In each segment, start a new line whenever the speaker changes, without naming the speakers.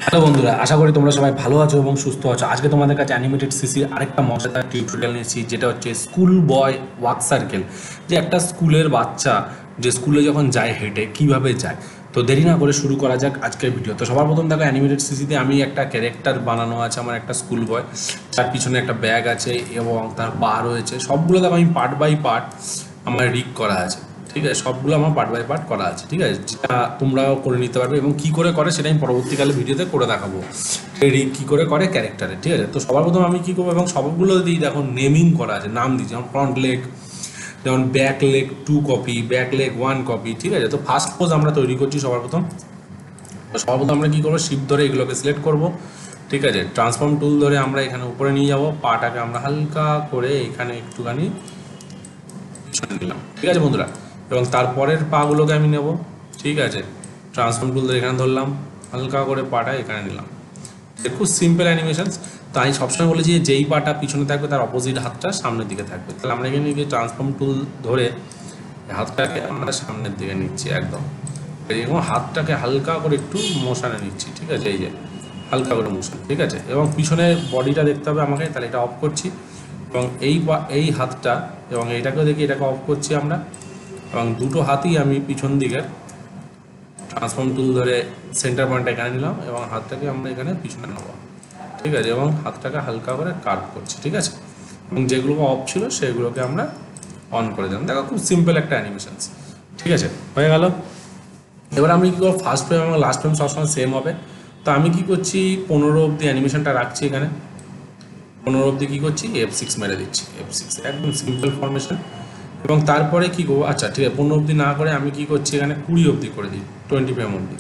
Hello বন্ধুরা, আশা করি তোমরা সবাই ভালো আছো এবং সুস্থ আছো। আজকে তোমাদের কাছে অ্যানিমেটেড সিসির আরেকটা মজাদার টিউটোরিয়াল নিয়েছি, যেটা হচ্ছে স্কুল বয় ওয়াক সার্কেল। যে একটা স্কুলের বাচ্চা যে স্কুলে যখন যায় হেঁটে কিভাবে যায়। তো দেরি না করে শুরু করা যাক আজকের ভিডিও। তো সবার প্রথম দেখো, অ্যানিমেটেড সিসিতে আমি একটা ক্যারেক্টার বানানো আছে, আমার একটা স্কুল বয়, তার পিছনে একটা ব্যাগ আছে এবং তার পা রয়েছে। সবগুলো দেখো আমি পার্ট বাই পার্ট আমার রিগ করা আছে। ঠিক আছে, সবগুলো আমার পার্ট বাই পার্ট করা আছে। ঠিক আছে, যেটা তোমরাও করে নিতে পারবে এবং কি করে করে সেটা আমি পরবর্তীকালে ভিডিওতে করে দেখাবো, কি করে করে ক্যারেক্টারে। ঠিক আছে, তো সবার প্রথম আমি কি করবো, এবং সবগুলো দিই দেখো নেমিং করা আছে, নাম দিই। যেমন ফ্রন্ট লেগ, যেমন back leg 2 copy, back leg 1 copy. ঠিক আছে, তো ফার্স্ট পোজ আমরা তৈরি করছি সবার প্রথম। তো সবার প্রথম আমরা কি করবো, শিফট ধরে এগুলোকে সিলেক্ট করব। ঠিক আছে, ট্রান্সফর্ম টুল ধরে আমরা এখানে উপরে নিয়ে যাব, পাটাকে আমরা হালকা করে এখানে একটুখানি পিছনে নিলাম। ঠিক আছে বন্ধুরা, এবং তারপরের পাগুলোকে আমি নেব। ঠিক আছে, ট্রান্সফর্ম টুল ধরে এখানে ধরলাম, হালকা করে পাটা এখানে নিলাম। খুব সিম্পল অ্যানিমেশনস। তো আমি সবসময় বলেছি যে যেই পাটা পিছনে থাকবে তার অপোজিট হাতটা সামনের দিকে থাকবে। তাহলে আমরা এখানে গিয়ে ট্রান্সফর্ম টুল ধরে হাতটাকে আমরা সামনের দিকে নিচ্ছি একদম, এবং হাতটাকে হালকা করে একটু মোশানে নিচ্ছি। ঠিক আছে, এই যে হালকা করে মোশন। ঠিক আছে, এবং পিছনের বডিটা দেখতে হবে আমাকে, তাহলে এটা অফ করছি। এবং এই হাতটা এবং এইটাকেও দেখি, এটাকে অফ করছি আমরা। এবং দুটো হাতই আমি পিছন দিকের ট্রান্সফর্ম টুল ধরে সেন্টার পয়েন্টটা এখানে নিলাম এবং হাতটাকে আমরা এখানে পিছনে নেবো। ঠিক আছে, এবং হাতটাকে হালকা করে কার্ভ করছি। ঠিক আছে, এবং যেগুলো অফ ছিল সেগুলোকে আমরা অন করে দিলাম। দেখো খুব সিম্পল একটা অ্যানিমেশনস। ঠিক আছে, হয়ে গেল। এবার আমি কী করবো, ফার্স্ট ফ্রেম এবং লাস্ট ফ্রেম সবসময় সেম হবে। তো আমি কি করছি, 15 অবধি অ্যানিমেশনটা রাখছি এখানে। 15 অবধি কী করছি, F6 মেরে দিচ্ছি। F6 একদম সিম্পল ফরমেশন। এবং তারপরে কী করবো, আচ্ছা ঠিক আছে, 15 অবধি না করে আমি কী করছি, এখানে 20 অবধি করে দিই, 20 ফ্রেম অবধি।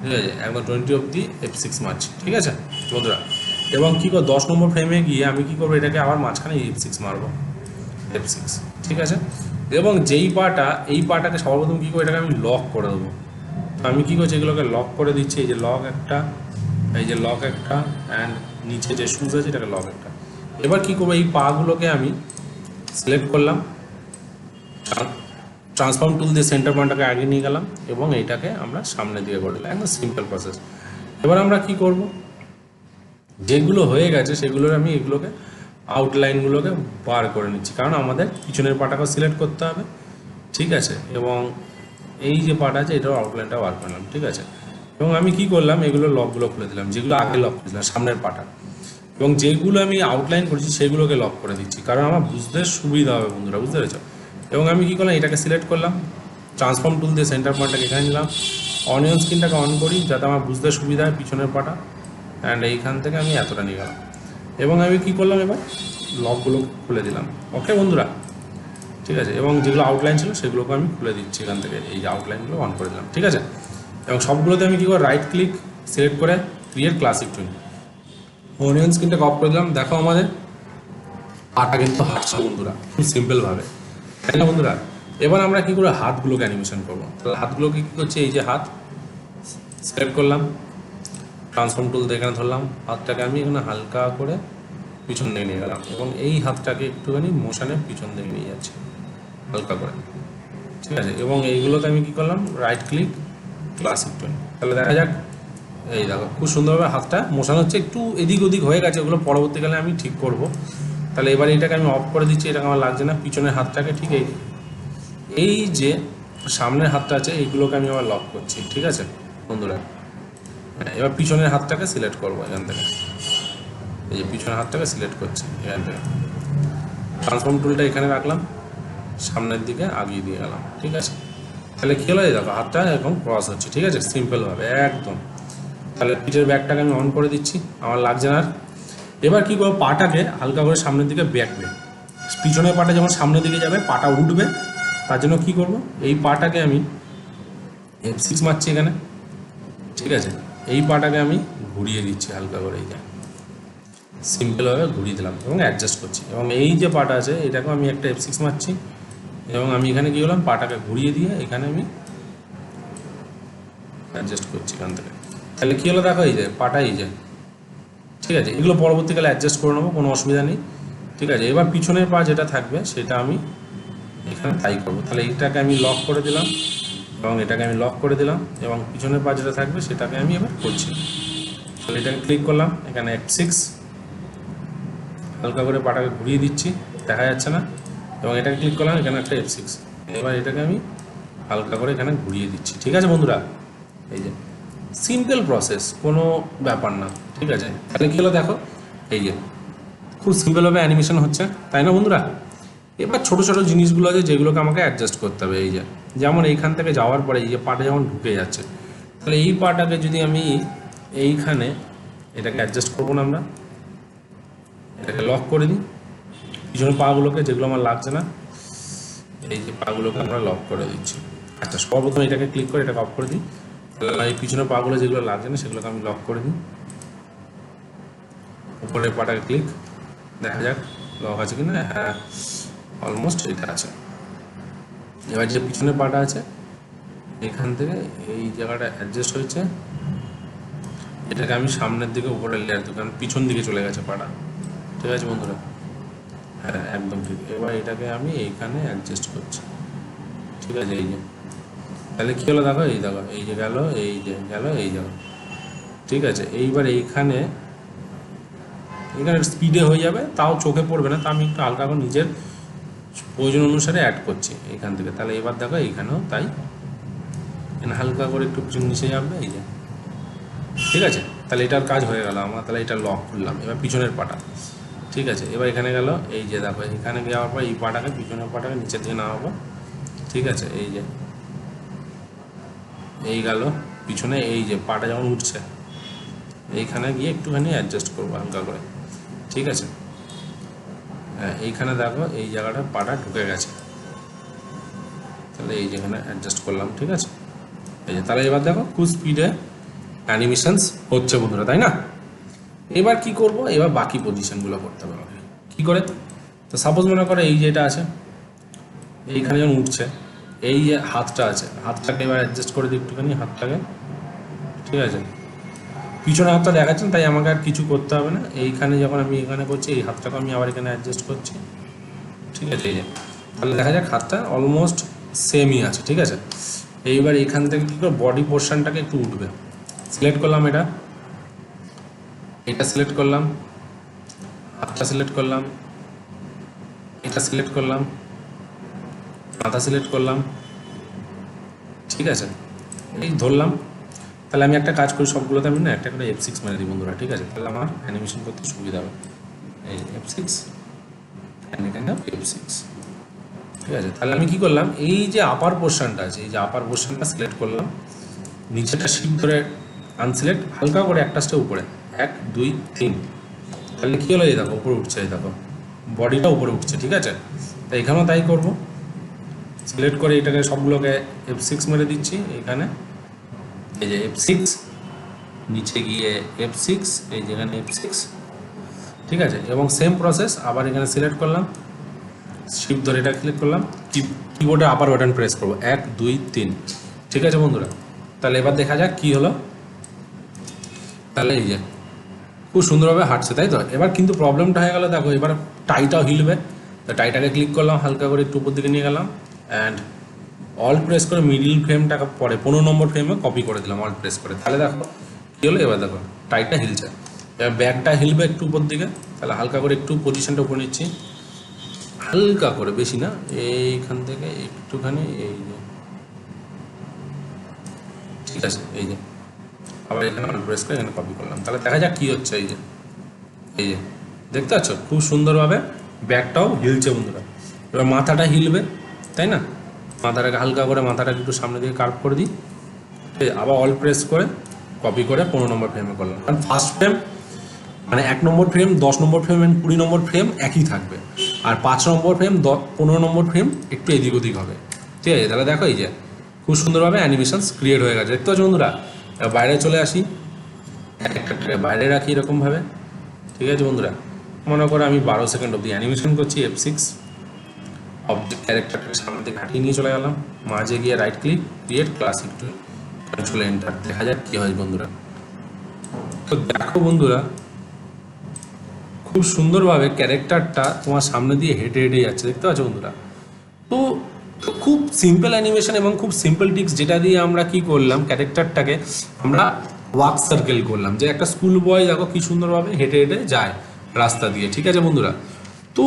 ঠিক আছে, একদম 20 অবধি F6 মারছি। ঠিক আছে বন্ধুরা, এবং কী করবো, 10 নম্বর ফ্রেমে গিয়ে আমি কী করবো, এটাকে আবার মাঝখানে F6 মারবো, F6। ঠিক আছে, এবং যেই পাটা, এই পাটাকে সর্বপ্রথম কী করে, এটাকে আমি লক করে দেবো। তো আমি কী করছি, এগুলোকে লক করে দিচ্ছি। এই যে লক একটা, এই যে লক একটা, অ্যান্ড নিচে যে শুজ আছে এটাকে লক একটা। এবার কী করবো, এই পাগুলোকে আমি সিলেক্ট করলাম, ট্রান্সফর্ম টুল দিয়ে সেন্টার পয়েন্টটাকে আগে নিয়ে গেলাম এবং এইটাকে আমরা সামনের দিকে করে দিলাম। একদম সিম্পল প্রসেস। এবার আমরা কি করব, যেগুলো হয়ে গেছে সেগুলোর আমি এগুলোকে আউটলাইনগুলোকে বার করে নিচ্ছি, কারণ আমাদের পিছনের পাটাকে সিলেক্ট করতে হবে। ঠিক আছে, এবং এই যে পাট আছে এটাও আউটলাইনটা বার করলাম। ঠিক আছে, এবং আমি কি করলাম, এগুলো লকগুলো খুলে দিলাম, যেগুলো আগে লক করেছিলাম সামনের পাটা। এবং যেগুলো আমি আউটলাইন করেছি সেগুলোকে লক করে দিচ্ছি, কারণ আমার বুঝতে সুবিধা হবে বন্ধুরা, বুঝতে পেরেছো। এবং আমি কী করলাম, এটাকে সিলেক্ট করলাম, ট্রান্সফর্ম টুল দিয়ে সেন্টার পয়েন্টটাকে এখানে নিলাম, অনিয়ন স্ক্রিনটাকে অন করি যাতে আমার বুঝতে সুবিধা হয় পিছনের পাটা। অ্যান্ড এইখান থেকে আমি এতটা নিয়ে গেলাম এবং আমি কী করলাম, এবার লকগুলো খুলে দিলাম। ওকে বন্ধুরা, ঠিক আছে, এবং যেগুলো আউটলাইন ছিল সেগুলোকে আমি খুলে দিচ্ছি এখান থেকে, এই যে আউটলাইনগুলো অন করে দিলাম। ঠিক আছে, এবং সবগুলোতে আমি কী করে, রাইট ক্লিক সিলেক্ট করে ক্রিয়েট ক্লাসিক টুইন, অনিয়ন স্ক্রিনটাকে অফ করে দিলাম। দেখো আমাদের পাটা কিন্তু হাঁটছে বন্ধুরা, খুব সিম্পলভাবে, তাই না বন্ধুরা। এবার আমরা কী করে হাতগুলোকে অ্যানিমেশন করবো, তাহলে হাতগুলোকে কী করছি, এই যে হাত সিলেক্ট করলাম, ট্রান্সফর্ম টুল দিয়ে এখানে ধরলাম, হাতটাকে আমি এখানে হালকা করে পিছন দিকে নিয়ে গেলাম এবং এই হাতটাকে একটুখানি মোশানে পিছন দিকে নিয়ে যাচ্ছি হালকা করে। ঠিক আছে, এবং এইগুলোতে আমি কী করলাম, রাইট ক্লিক ক্লাসিক টুইন। তাহলে দেখা যাক, এই দেখো খুব সুন্দরভাবে হাতটা মোশানো হচ্ছে, একটু এদিক ওদিক হয়ে গেছে, ওগুলো পরবর্তীকালে আমি ঠিক করব। তাহলে এবার এটাকে আমি অফ করে দিচ্ছি, এটাকে আমার লাগছে না। পিছনের হাতটাকে ঠিক এই যে সামনের হাতটা আছে এইগুলোকে আমি আবার লক করছি। ঠিক আছে বন্ধুরা, এবার পিছনের হাতটাকে সিলেক্ট করবো এখান থেকে, এই যে পিছনের হাতটাকে সিলেক্ট করছি এখান থেকে, ট্রান্সফর্ম টুলটা এখানে রাখলাম, সামনের দিকে আগিয়ে দিয়ে গেলাম। ঠিক আছে, তাহলে কী হলো, এই দেখো হাতটা এখন ক্রস হচ্ছে। ঠিক আছে, সিম্পলভাবে একদম। তাহলে পিঠের ব্যাগটাকে আমি অন করে দিচ্ছি, আমার লাগছে না আর। এবার কী করবো, পাটাকে হালকা করে সামনের দিকে ব্যাকবে, পিছনের পাটা যেমন সামনের দিকে যাবে পাটা উঠবে, তার জন্য কী করবো, এই পাটাকে আমি F6 মারছি এখানে। ঠিক আছে, এই পাটাকে আমি ঘুরিয়ে দিচ্ছি হালকা করে, এই যে সিম্পলভাবে ঘুরিয়ে দিলাম এবং অ্যাডজাস্ট করছি। এবং এই যে পাটা আছে এটাকেও আমি একটা F6 মারছি এবং আমি এখানে কী করলাম, পাটাকে ঘুরিয়ে দিয়ে এখানে আমি অ্যাডজাস্ট করছি এখান থেকে। তাহলে কী হলো দেখো, এই যে পাটা এই যে, ঠিক আছে, এগুলো পরবর্তীকালে অ্যাডজাস্ট করে নেবো, কোনো অসুবিধা নেই। ঠিক আছে, এবার পিছনের পা যেটা থাকবে সেটা আমি এখানে তাই করবো। তাহলে এইটাকে আমি লক করে দিলাম এবং এটাকে আমি লক করে দিলাম এবং পিছনের পা যেটা থাকবে সেটাকে আমি এবার করছি। এটাকে ক্লিক করলাম, এখানে F6 হালকা করে পাটাকে ঘুরিয়ে দিচ্ছি, দেখা যাচ্ছে না, এবং এটাকে ক্লিক করলাম, এখানে একটা F6। এবার এটাকে আমি হালকা করে এখানে ঘুরিয়ে দিচ্ছি। ঠিক আছে বন্ধুরা, এই যে সিম্পল প্রসেস, কোনো ব্যাপার না। ঠিক আছে, তাহলে কী হলো দেখো, এই যে খুব সিম্পলভাবে অ্যানিমেশন হচ্ছে, তাই না বন্ধুরা? এবার ছোটো ছোটো জিনিসগুলো আছে যেগুলোকে আমাকে অ্যাডজাস্ট করতে হবে। এই যে যেমন এইখান থেকে যাওয়ার পরে এই যে পাটা যেমন ঢুকে যাচ্ছে, তাহলে এই পাটাকে যদি আমি এইখানে এটাকে অ্যাডজাস্ট করবো না, আমরা এটাকে লক করে দিই, পিছনের পাগুলোকে যেগুলো আমার লাগছে না, এই যে পাগুলোকে আমরা লক করে দিচ্ছি। আচ্ছা, সর্বপ্রথম এটাকে ক্লিক করে এটাকে অফ করে দিই, তাহলে এই পিছনের পাগুলো যেগুলো লাগছে না সেগুলোকে আমি লক করে দিই। উপরের পাটাকে ক্লিক, দেখা যাক লক আছে কিনা। হ্যাঁ, অলমোস্ট এটা আছে। এবার যে পিছনের পাটা আছে এখান থেকে এই জায়গাটা অ্যাডজাস্ট হয়েছে, এটাকে আমি সামনের দিকে উপরে লেয়ার দিই, কারণ পিছন দিকে চলে গেছে পাটা। ঠিক আছে বন্ধুরা, হ্যাঁ একদম ঠিক। এবার এটাকে আমি এইখানে অ্যাডজাস্ট করছি। ঠিক আছে, এই যে তাহলে কী হলো দেখো, এই দেখো এই যে গেল, এই যে গেল, এই যাবে। ঠিক আছে, এইবার এইখানে স্পিডে হয়ে যাবে, তাও চোখে পড়বে না, তা আমি একটু হালকা করে নিজের প্রয়োজন অনুসারে অ্যাড করছি এইখান থেকে। তাহলে এবার দেখো এইখানেও তাই, হালকা করে একটু পিছন নিচে যাবে, এই যে। ঠিক আছে, তাহলে এটার কাজ হয়ে গেল আমার। তাহলে এটা লক করলাম, এবার পিছনের পাটা। ঠিক আছে, এবার এখানে গেল, এই যে দেখো এখানে যাওয়ার পর এই পাটাকে, পিছনের পাটাকে নিচের দিকে নামাবো। ঠিক আছে, এই যে এই গেল পিছনে, এই যে পাটা যেমন উঠছে এইখানে গিয়ে একটুখানি অ্যাডজাস্ট করবো হালকা করে। ঠিক আছে, হ্যাঁ এইখানে দেখো এই জায়গাটা পাটা ঢুকে গেছে, তাহলে এই যেখানে অ্যাডজাস্ট করলাম। ঠিক আছে, এই যে তাহলে এবার দেখো খুব স্পিডে অ্যানিমেশনস হচ্ছে বন্ধুরা, তাই না? এবার কি করব, এবার বাকি পজিশনগুলো করতে হবে আমাকে। কী করে? তো সাপোজ মনে করো এই যে এটা আছে, এইখানে যখন উঠছে, এই যে হাতটা আছে, হাতটাকে এবার অ্যাডজাস্ট করে দিই একটুখানি হাতটাকে। ঠিক আছে, পিছনে হাতটা দেখাচ্ছেন, তাই আমাকে আর কিছু করতে হবে না। এইখানে যখন আমি এখানে করছি, এই হাতটাকে আমি আবার এখানে অ্যাডজাস্ট করছি। ঠিক আছে, এই যে তাহলে দেখা যাক হাতটা অলমোস্ট সেমই আছে। ঠিক আছে, এইবার এখান থেকে কী করে বডি পোর্শনটাকে একটু উঠবে, সিলেক্ট করলাম, এটা সিলেক্ট করলাম, হাতটা সিলেক্ট করলাম, এটা সিলেক্ট করলাম, মাথা সিলেক্ট করলাম। ঠিক আছে, এই ধরলাম। তাহলে আমি একটা কাজ করি, সবগুলোতে আমি না একটা করে F6 মেরে দিই বন্ধুরা। ঠিক আছে, তাহলে আমার অ্যানিমেশন করতে সুবিধা হবে। এই F6 এখানে F6। ঠিক আছে, তাহলে আমি কি করলাম, এই যে আপার পোর্শনটা আছে, এই যে আপার পোর্শনটা সিলেক্ট করলাম, নিচেটা শিফট ধরে আনসিলেক্ট, হালকা করে একটা স্টেপ উপরে, 1 2 3। তাহলে কী হলো, এই দেখো উপরে উঠছে, এই দেখো বডিটা উপরে উঠছে। ঠিক আছে, তো এখানেও তাই করবো, সিলেক্ট করে এটাকে সবগুলোকে F6 মেরে দিচ্ছি এখানে, এই যে F6, নিচে গিয়ে F6, এই যেখানে F6। ঠিক আছে, এবং সেম প্রসেস আবার এখানে সিলেক্ট করলাম, শিফট ধরে এটা ক্লিক করলাম, কিবোর্ডে আপার বাটন প্রেস করবো, 1 2 3। ঠিক আছে বন্ধুরা, তাহলে এবার দেখা যাক কী হলো। তাহলে এই যে খুব সুন্দরভাবে হাঁটছে, তাই তো? এবার কিন্তু প্রবলেমটা হয়ে গেল, দেখো এবার টাইটাও হিলবে। তো টাইটাকে ক্লিক করলাম, হালকা করে একটু উপর দিকে নিয়ে গেলাম, অ্যান্ড অল্ট প্রেস করে মিডিল ফ্রেমটাকে পরে 15 নম্বর ফ্রেমে কপি করে দিলাম অল্ট প্রেস করে। তাহলে দেখো কী হলো, এবার দেখো টাইটটা হিলছে। এবার ব্যাকটা হিলবে একটু উপর দিকে, তাহলে হালকা করে একটু পজিশনটা উপরে নিচ্ছি, হালকা করে, বেশি না, এইখান থেকে একটুখানি, এই যে। ঠিক আছে, এই যে আবার এখানে অল্ট প্রেস করে এখানে কপি করলাম, তাহলে দেখা যাক কী হচ্ছে। এই যে দেখতে পাচ্ছ খুব সুন্দরভাবে ব্যাকটাও হিলছে বন্ধুরা। এবার মাথাটা হিলবে, তাই না? মাথাটাকে হালকা করে মাথাটাকে একটু সামনে দিকে কার্ভ করে দিই, আবার অল প্রেস করে কপি করে 15 নম্বর ফ্রেমে করলাম। কারণ ফার্স্ট ফ্রেম মানে 1 নম্বর ফ্রেম, 10 নম্বর ফ্রেম অ্যান্ড 20 নম্বর ফ্রেম একই থাকবে, আর 5 নম্বর ফ্রেম 15 নম্বর ফ্রেম একটু এদিক ওদিক হবে। ঠিক আছে, তাহলে দেখো এই যে খুব সুন্দরভাবে অ্যানিমেশনস ক্রিয়েট হয়ে গেছে, দেখতে পাচ্ছ বন্ধুরা। বাইরে চলে আসি, একটা বাইরে রাখি এরকমভাবে। ঠিক আছে বন্ধুরা, মনে করো আমি 12 সেকেন্ড অবধি অ্যানিমেশন করছি, F6 অবজেক্ট ক্যারেক্টারটাকে সামনে থেকে হাঁটিয়ে নিয়ে চলে গেলাম, মাঝে গিয়ে রাইট ক্লিক, ক্রিয়েট ক্লাসিক টুল, কন্ট্রোল এন্টার। দেখা যাক কী হয় বন্ধুরা। তো দেখো বন্ধুরা, খুব সুন্দরভাবে ক্যারেক্টারটা তোমার সামনে দিয়ে হেঁটে হেঁটে যাচ্ছে, দেখতে পাচ্ছ বন্ধুরা। তো খুব সিম্পল অ্যানিমেশন এবং খুব সিম্পল টিক্স, যেটা দিয়ে আমরা কি করলাম, ক্যারেক্টারটাকে আমরা ওয়াক সার্কেল করলাম, যে একটা স্কুল বয় দেখো কি সুন্দরভাবে হেঁটে হেঁটে যায় রাস্তা দিয়ে। ঠিক আছে বন্ধুরা, তো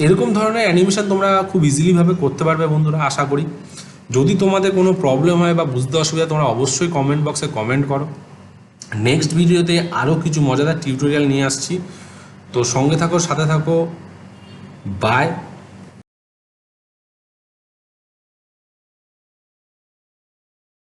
এরকম ধরনের অ্যানিমেশন তোমরা খুব ইজিলিভাবে করতে পারবে বন্ধুরা, আশা করি। যদি তোমাদের কোনো প্রবলেম হয় বা বুঝতে অসুবিধা, তোমরা অবশ্যই কমেন্ট বক্সে কমেন্ট করো। নেক্সট ভিডিওতে আরও কিছু মজাদার টিউটোরিয়াল নিয়ে আসছি, তো সঙ্গে থাকো, সাথে থাকো। বাই।